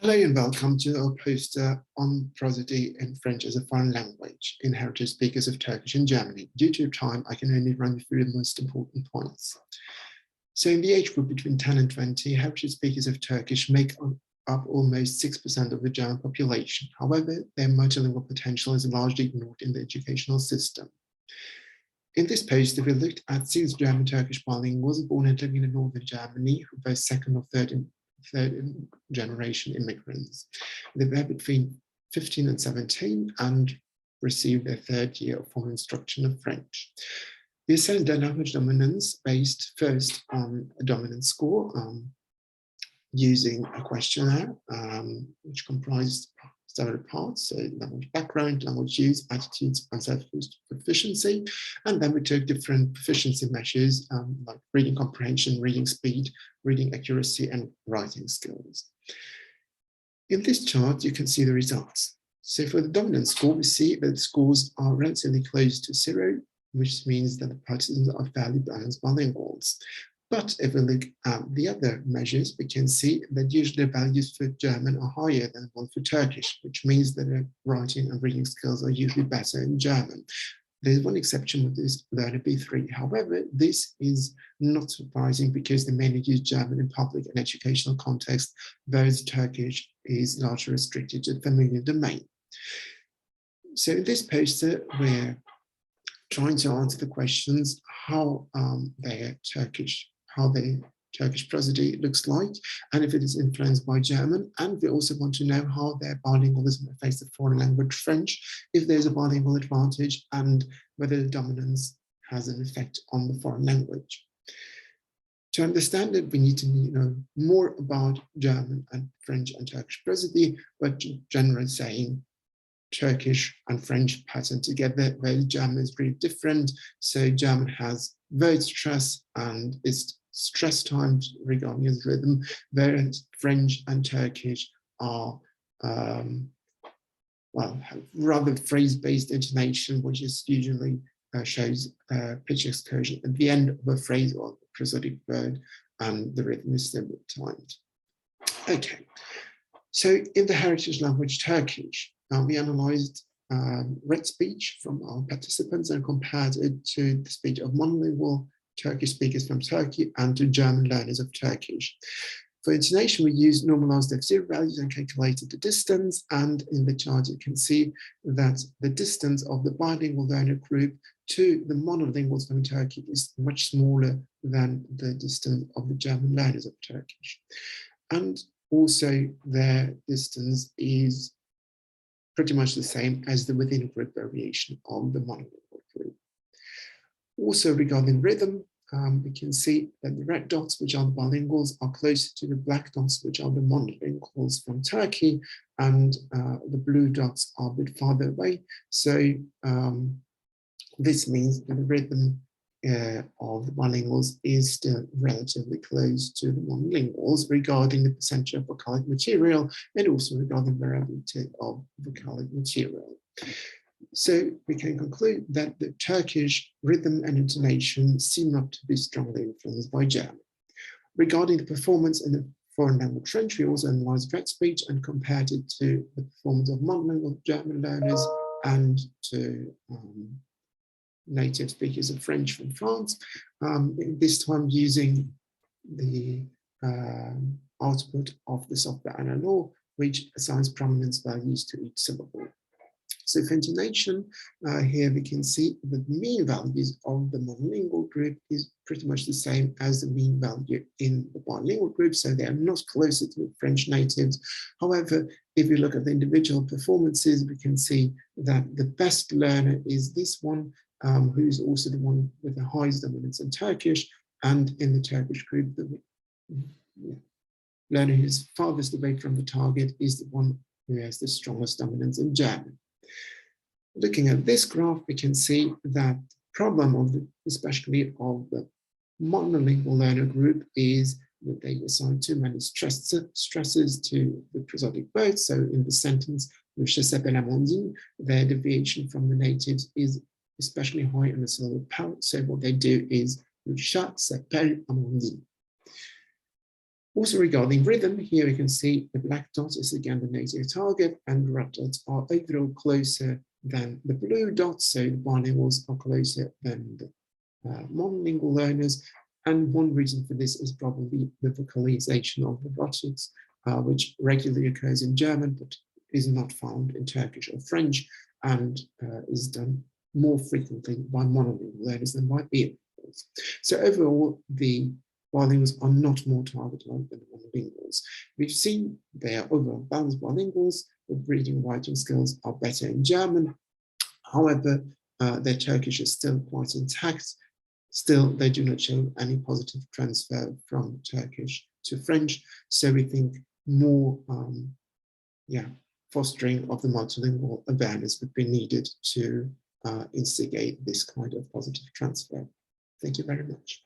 Hello and welcome to our poster on prosody in French as a foreign language in heritage speakers of Turkish and Germany. Due to time, I can only run through the most important points. So in the age group between 10 and 20, heritage speakers of Turkish make up almost 6% of the German population. However, their multilingual potential is largely ignored in the educational system. In this poster, we looked at 6 German Turkish bilinguals born and living in northern Germany who both second or third generation immigrants. They were between 15 and 17 and received their third year of formal instruction of French. We assessed their language dominance based first on a dominance score using a questionnaire which comprised several parts, so language background, language use, attitudes, and self-proficiency. And then we took different proficiency measures like reading comprehension, reading speed, reading accuracy, and writing skills. In this chart, you can see the results. So for the dominance score, we see that the scores are relatively close to 0, which means that the participants are fairly balanced bilinguals. But if we look at the other measures, we can see that usually the values for German are higher than one for Turkish, which means that their writing and reading skills are usually better in German. There's one exception with this learner B3. However, this is not surprising because they mainly use German in public and educational context, whereas Turkish is largely restricted to the familiar domain. So in this poster, we're trying to answer the questions how their Turkish prosody looks like, and if it is influenced by German. And we also want to know how their bilingualism affects the foreign language French, if there's a bilingual advantage, and whether the dominance has an effect on the foreign language. To understand it, we need to know more about German and French and Turkish prosody, but generally saying Turkish and French pattern together, whereas German is really different. So German has word stress and its stress times regarding its rhythm, whereas French and Turkish are have rather phrase-based intonation, which is usually shows pitch excursion at the end of a phrase or a prosodic word, and the rhythm is still timed. Okay, so in the heritage language Turkish, we analyzed read speech from our participants and compared it to the speech of monolingual Turkish speakers from Turkey and to German learners of Turkish. For intonation, we used normalized F0 values and calculated the distance. And in the chart, you can see that the distance of the bilingual learner group to the monolinguals from Turkey is much smaller than the distance of the German learners of Turkish. And also their distance is pretty much the same as the within group variation of the monolingual group. Also regarding rhythm, we can see that the red dots, which are the bilinguals, are closer to the black dots, which are the monolinguals from Turkey, and the blue dots are a bit farther away. So this means that the rhythm of the bilinguals is still relatively close to the monolinguals regarding the percentage of vocalic material and also regarding variability of vocalic material. So we can conclude that the Turkish rhythm and intonation seem not to be strongly influenced by German. Regarding the performance in the foreign language French, we also analyzed read speech and compared it to the performance of monolingual German learners and to native speakers of French from France, this time using the output of the software NLO, which assigns prominence values to each syllable. So for intonation, here we can see that the mean values of the monolingual group is pretty much the same as the mean value in the bilingual group, so they are not closer to the French natives. However, if we look at the individual performances, we can see that the best learner is this one, who is also the one with the highest dominance in Turkish, and in the Turkish group, the learner who is farthest away from the target is the one who has the strongest dominance in German. Looking at this graph, we can see that the problem of especially of the monolingual learner group is that they assign too many stresses to the prosodic words. So in the sentence, le chat s'appelle Amandine, their deviation from the natives is especially high in the syllable pout. So what they do is le chat s'appelle Amandine. Also regarding rhythm, here we can see the black dot is again the native target, and red dots are overall closer than the blue dots, so the bilinguals are closer than the monolingual learners. And one reason for this is probably the vocalization of the rotics, which regularly occurs in German, but is not found in Turkish or French, and is done more frequently by monolingual learners than by bilinguals. So overall, the bilinguals are not more targeted than the monolinguals. We've seen they are overall balanced bilinguals, but reading and writing skills are better in German. However, their Turkish is still quite intact. Still, they do not show any positive transfer from Turkish to French. So we think more fostering of the multilingual awareness would be needed to instigate this kind of positive transfer. Thank you very much.